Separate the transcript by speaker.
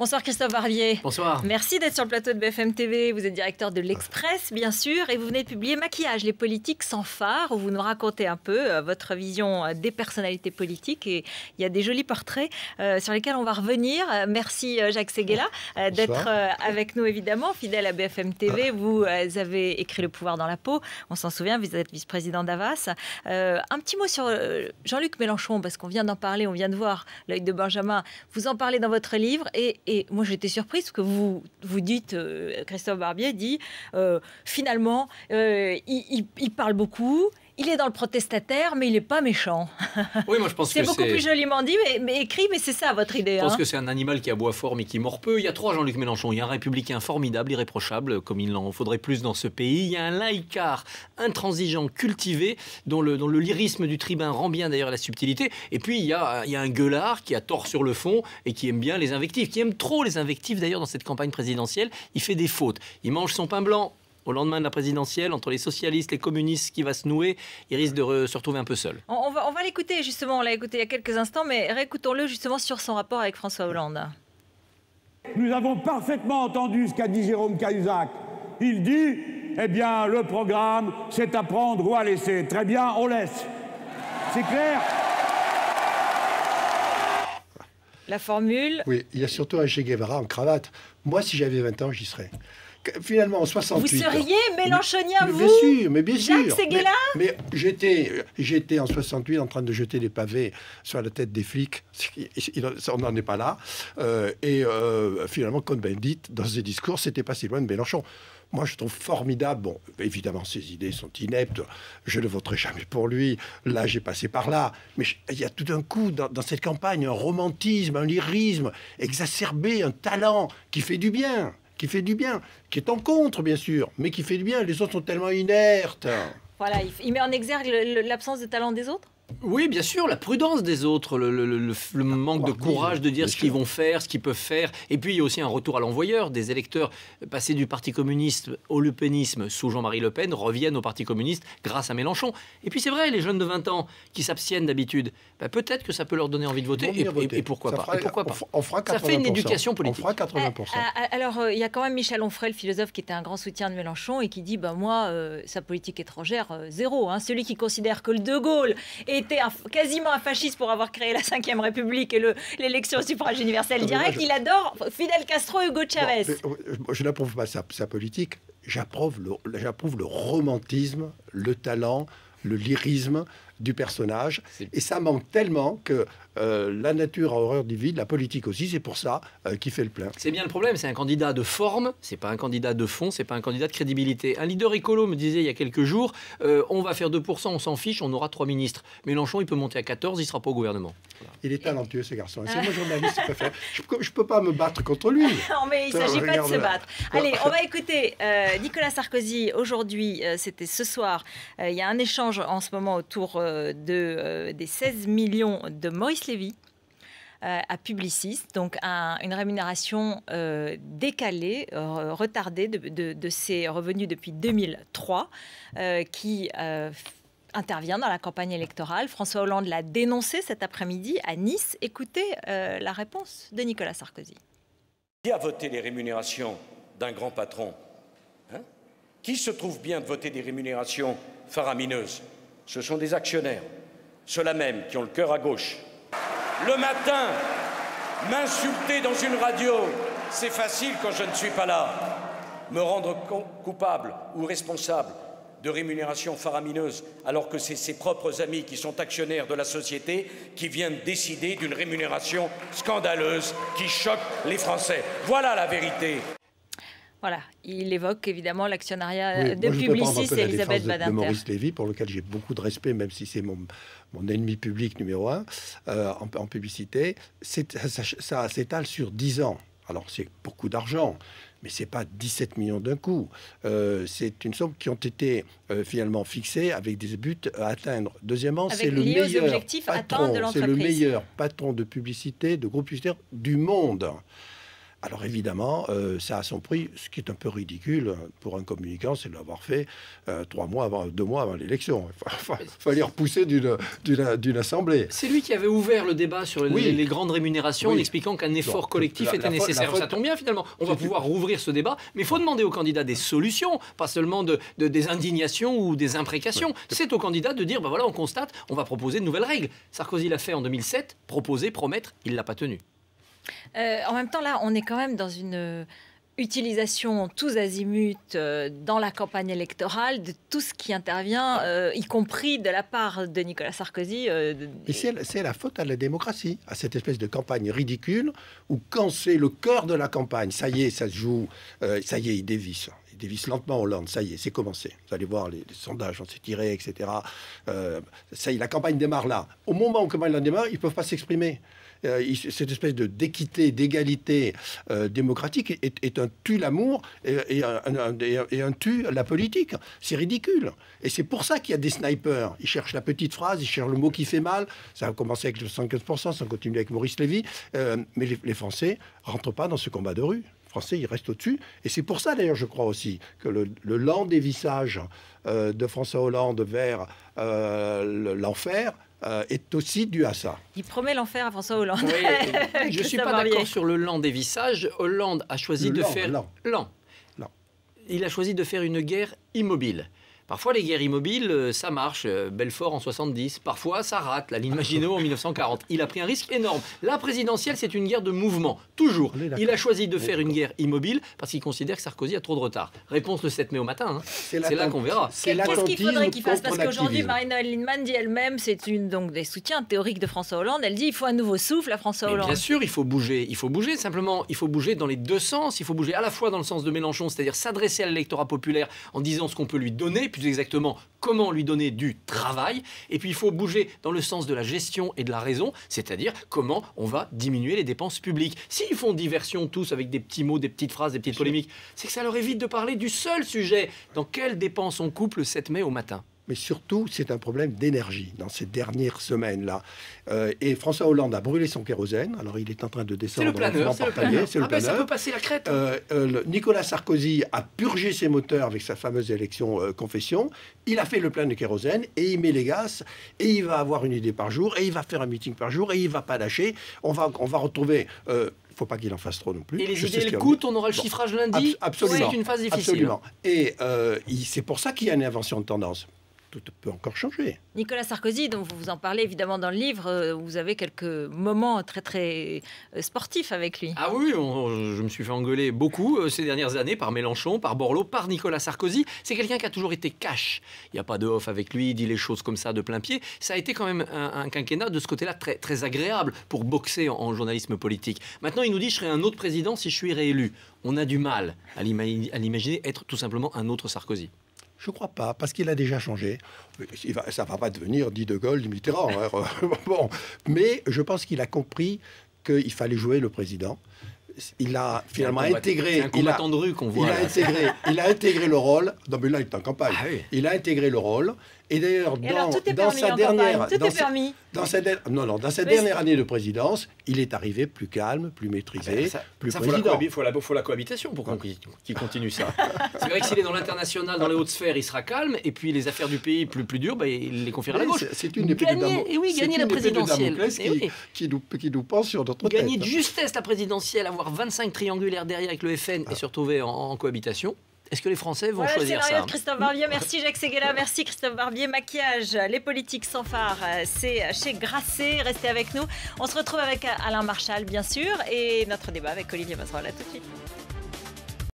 Speaker 1: Bonsoir Christophe Barbier.
Speaker 2: Bonsoir.
Speaker 1: Merci d'être sur le plateau de BFM TV. Vous êtes directeur de l'Express, bien sûr, et vous venez de publier Maquillage, les politiques sans phare, où vous nous racontez un peu votre vision des personnalités politiques. Et il y a des jolis portraits sur lesquels on va revenir. Merci Jacques Séguéla d'être avec nous, évidemment, fidèle à BFM TV. Vous avez écrit Le pouvoir dans la peau. On s'en souvient, vous êtes vice-président d'Havas. Un petit mot sur Jean-Luc Mélenchon, parce qu'on vient d'en parler, on vient de voir L'œil de Benjamin. Vous en parlez dans votre livre et moi j'étais surprise parce que vous dites, Christophe Barbier dit, finalement, il parle beaucoup, il est dans le protestataire, mais il n'est pas méchant.
Speaker 2: Oui, moi je pense que
Speaker 1: c'est beaucoup plus joliment dit, mais écrit, mais c'est ça votre idée.
Speaker 2: Je pense que c'est un animal qui aboie fort mais qui mord peu. Il y a trois Jean-Luc Mélenchon. Il y a un républicain formidable, irréprochable, comme il en faudrait plus dans ce pays. Il y a un laïcard intransigeant, cultivé, dont le lyrisme du tribun rend bien d'ailleurs la subtilité. Et puis il y a un gueulard qui a tort sur le fond et qui aime bien les invectives, qui aime trop les invectives d'ailleurs dans cette campagne présidentielle. Il fait des fautes. Il mange son pain blanc. Au lendemain de la présidentielle, entre les socialistes, les communistes, ce qui va se nouer, il risque de se retrouver un peu seul.
Speaker 1: On va l'écouter justement, on l'a écouté il y a quelques instants, mais réécoutons-le justement sur son rapport avec François Hollande.
Speaker 3: Nous avons parfaitement entendu ce qu'a dit Jérôme Cahuzac. Il dit, eh bien, le programme, c'est à prendre ou à laisser. Très bien, on laisse. C'est clair ?
Speaker 1: La formule...
Speaker 4: Oui, il y a surtout un Che Guevara en cravate. Moi, si j'avais 20 ans, j'y serais. Finalement, en 68...
Speaker 1: Vous seriez mélenchonien, vous ?
Speaker 4: Bien sûr, mais bien sûr.
Speaker 1: Jacques Séguéla ?
Speaker 4: Mais j'étais en 68 en train de jeter des pavés sur la tête des flics. On n'en est pas là. Finalement, Cohn-Bendit, dans ses discours, c'était pas si loin de Mélenchon. Moi, je trouve formidable. Bon, évidemment, ses idées sont ineptes. Je ne voterai jamais pour lui. Là, j'ai passé par là. Mais il y a tout d'un coup, dans cette campagne, un romantisme, un lyrisme exacerbé, un talent qui fait du bien. Qui est en contre, bien sûr, mais qui fait du bien. Les autres sont tellement inertes.
Speaker 1: Voilà, il met en exergue l'absence de talent des autres ?
Speaker 2: Oui, bien sûr, la prudence des autres, le manque de courage de dire ce qu'ils vont faire, ce qu'ils peuvent faire. Et puis, il y a aussi un retour à l'envoyeur. Des électeurs passés du Parti communiste au lepénisme sous Jean-Marie Le Pen reviennent au Parti communiste grâce à Mélenchon. Et puis, c'est vrai, les jeunes de 20 ans qui s'abstiennent d'habitude, peut-être que ça peut leur donner envie de voter. Et pourquoi pas,
Speaker 4: on fera 80%.
Speaker 2: Ça fait une éducation politique.
Speaker 4: On fera 80%.
Speaker 1: Alors, il y a quand même Michel Onfray, le philosophe, qui était un grand soutien de Mélenchon et qui dit, moi, sa politique étrangère, zéro. Celui qui considère que le De Gaulle était quasiment un fasciste pour avoir créé la Ve République et l'élection au suffrage universel direct, il adore Fidel Castro et Hugo Chavez.
Speaker 4: Je n'approuve pas sa politique, j'approuve le romantisme, le talent, le lyrisme du personnage. Et ça manque tellement que la nature a horreur du vide, la politique aussi, c'est pour ça qu'il fait le plein.
Speaker 2: C'est bien le problème, c'est un candidat de forme, c'est pas un candidat de fond, c'est pas un candidat de crédibilité. Un leader écolo me disait il y a quelques jours, on va faire 2%, on s'en fiche, on aura 3 ministres. Mélenchon, il peut monter à 14, il sera pas au gouvernement. Voilà.
Speaker 4: Il est talentueux, ce garçon. C'est moi journaliste, je peux pas me battre contre lui.
Speaker 1: Non, mais il s'agit pas de se battre. Allez, on va écouter Nicolas Sarkozy. Aujourd'hui, c'était ce soir, il y a un échange en ce moment autour des 16 millions de Maurice Lévy à Publicis, donc une rémunération décalée, retardée de ses revenus depuis 2003, qui intervient dans la campagne électorale. François Hollande l'a dénoncé cet après-midi à Nice. Écoutez la réponse de Nicolas Sarkozy.
Speaker 5: Qui a voté les rémunérations d'un grand patron ? Qui se trouve bien de voter des rémunérations faramineuses ? Ce sont des actionnaires, ceux-là même qui ont le cœur à gauche. Le matin, m'insulter dans une radio, c'est facile quand je ne suis pas là. Me rendre coupable ou responsable de rémunérations faramineuses, alors que c'est ses propres amis qui sont actionnaires de la société qui viennent décider d'une rémunération scandaleuse qui choque les Français. Voilà la vérité.
Speaker 1: Voilà, il évoque évidemment l'actionnariat de Publicis et Elisabeth Badinter.
Speaker 4: De Maurice Lévy, pour lequel j'ai beaucoup de respect, même si c'est mon ennemi public numéro 1 en publicité. Ça s'étale sur 10 ans. Alors c'est beaucoup d'argent, mais c'est pas 17 millions d'un coup. C'est une somme qui ont été finalement fixées avec des buts à atteindre. Deuxièmement, c'est le meilleur patron de groupe publicitaire du monde. Alors évidemment, ça a son prix, ce qui est un peu ridicule pour un communicant, c'est de l'avoir fait 2 mois avant l'élection. Il fallait repousser d'une assemblée.
Speaker 2: C'est lui qui avait ouvert le débat sur les grandes rémunérations en expliquant qu'un effort collectif était nécessaire. Ça tombe bien finalement, on va pouvoir rouvrir ce débat, mais il faut demander aux candidats des solutions, pas seulement des indignations ou des imprécations. C'est aux candidats de dire, voilà, on constate, on va proposer de nouvelles règles. Sarkozy l'a fait en 2007, proposer, promettre, il ne l'a pas tenu.
Speaker 1: En même temps, là, on est quand même dans une utilisation tous azimuts dans la campagne électorale de tout ce qui intervient, y compris de la part de Nicolas Sarkozy.
Speaker 4: Et c'est la faute à la démocratie, à cette espèce de campagne ridicule où quand c'est le cœur de la campagne, ça y est, ça se joue, ça y est, il dévisse. Il dévisse lentement Hollande, ça y est, c'est commencé. Vous allez voir les sondages, on s'est tiré, etc. Ça y est, la campagne démarre là. Au moment où la campagne démarre, ils ne peuvent pas s'exprimer. Cette espèce d'équité, d'égalité démocratique est un tue l'amour et un tue la politique. C'est ridicule. Et c'est pour ça qu'il y a des snipers. Ils cherchent la petite phrase, ils cherchent le mot qui fait mal. Ça a commencé avec le 75%, ça continue avec Maurice Lévy. Mais les Français ne rentrent pas dans ce combat de rue. Les Français, ils restent au-dessus. Et c'est pour ça, d'ailleurs, je crois aussi, que le lent dévissage de François Hollande vers l'enfer est aussi dû à ça.
Speaker 1: Il promet l'enfer à François Hollande.
Speaker 2: Oui, je ne suis pas d'accord sur le lent dévissage. Hollande a choisi de faire... Lent. Il a choisi de faire une guerre immobile. Parfois, les guerres immobiles, ça marche. Belfort en 70. Parfois, ça rate. La ligne Maginot en 1940. Il a pris un risque énorme. La présidentielle, c'est une guerre de mouvement. Toujours. Il a choisi de faire une guerre immobile parce qu'il considère que Sarkozy a trop de retard. Réponse le 7 mai au matin. Hein. C'est là qu'on verra.
Speaker 1: Qu'est-ce qu'il faudrait qu'il fasse? Parce qu'aujourd'hui, Marine-Noëlle Lienemann dit elle-même, c'est une donc des soutiens théoriques de François Hollande. Elle dit il faut un nouveau souffle à François Hollande.
Speaker 2: Bien sûr, il faut bouger. Il faut bouger. Simplement, il faut bouger dans les deux sens. Il faut bouger à la fois dans le sens de Mélenchon, c'est-à-dire s'adresser à l'électorat populaire en disant ce qu'on peut lui donner, plus exactement comment lui donner du travail. Et puis il faut bouger dans le sens de la gestion et de la raison, c'est-à-dire comment on va diminuer les dépenses publiques. S'ils font diversion tous avec des petits mots, des petites phrases, des petites polémiques, c'est que ça leur évite de parler du seul sujet. Dans quelles dépenses on coupe le 7 mai au matin?
Speaker 4: Mais surtout, c'est un problème d'énergie dans ces dernières semaines-là. Et François Hollande a brûlé son kérosène. Alors, il est en train de descendre.
Speaker 2: C'est le planeur.
Speaker 4: Ça peut
Speaker 2: passer la crête.
Speaker 4: Nicolas Sarkozy a purgé ses moteurs avec sa fameuse élection confession. Il a fait le plein de kérosène et il met les gaz. Et il va avoir une idée par jour. Et il va faire un meeting par jour. Et il ne va pas lâcher. On va retrouver... il ne faut pas qu'il en fasse trop non plus.
Speaker 2: Et les idées, le coût, on aura le chiffrage lundi.
Speaker 4: Absolument.
Speaker 2: C'est une phase difficile.
Speaker 4: Absolument. Et c'est pour ça qu'il y a une inversion de tendance. Tout peut encore changer.
Speaker 1: Nicolas Sarkozy, dont vous en parlez évidemment dans le livre, vous avez quelques moments très très sportifs avec lui.
Speaker 2: Ah oui, je me suis fait engueuler beaucoup ces dernières années par Mélenchon, par Borloo, par Nicolas Sarkozy. C'est quelqu'un qui a toujours été cash. Il n'y a pas de off avec lui, il dit les choses comme ça de plein pied. Ça a été quand même un quinquennat de ce côté-là très, très agréable pour boxer en journalisme politique. Maintenant, il nous dit je serai un autre président si je suis réélu. On a du mal à l'imaginer être tout simplement un autre Sarkozy.
Speaker 4: Je ne crois pas, parce qu'il a déjà changé. Ça ne va pas devenir dit De Gaulle, dit Mitterrand. Bon. Mais je pense qu'il a compris qu'il fallait jouer le président. Il a finalement intégré...
Speaker 2: C'est un combattant de rue qu'on voit.
Speaker 4: Il a intégré le rôle... Non, mais là, il est en campagne.
Speaker 2: Ah oui.
Speaker 4: Il a intégré le rôle. Et d'ailleurs, dans sa dernière année de présidence, il est arrivé plus calme, plus maîtrisé, plus président.
Speaker 2: Il faut la cohabitation pour qu'il continue ça. C'est vrai que s'il est dans l'international, dans les hautes sphères, il sera calme. Et puis les affaires du pays plus dures, il les confie à la gauche.
Speaker 4: C'est une épée
Speaker 2: gagner la présidentielle.
Speaker 4: Qui nous pense sur notre tête.
Speaker 2: Gagner de justesse la présidentielle, avoir 25 triangulaires derrière avec le FN et se retrouver en cohabitation. Est-ce que les Français vont choisir ça?
Speaker 1: Christophe Barbier, merci Jacques Séguéla, merci Christophe Barbier. Maquillage, les politiques sans phare, c'est chez Grasset. Restez avec nous. On se retrouve avec Alain Marchal, bien sûr, et notre débat avec Olivier Masserol. À tout de suite.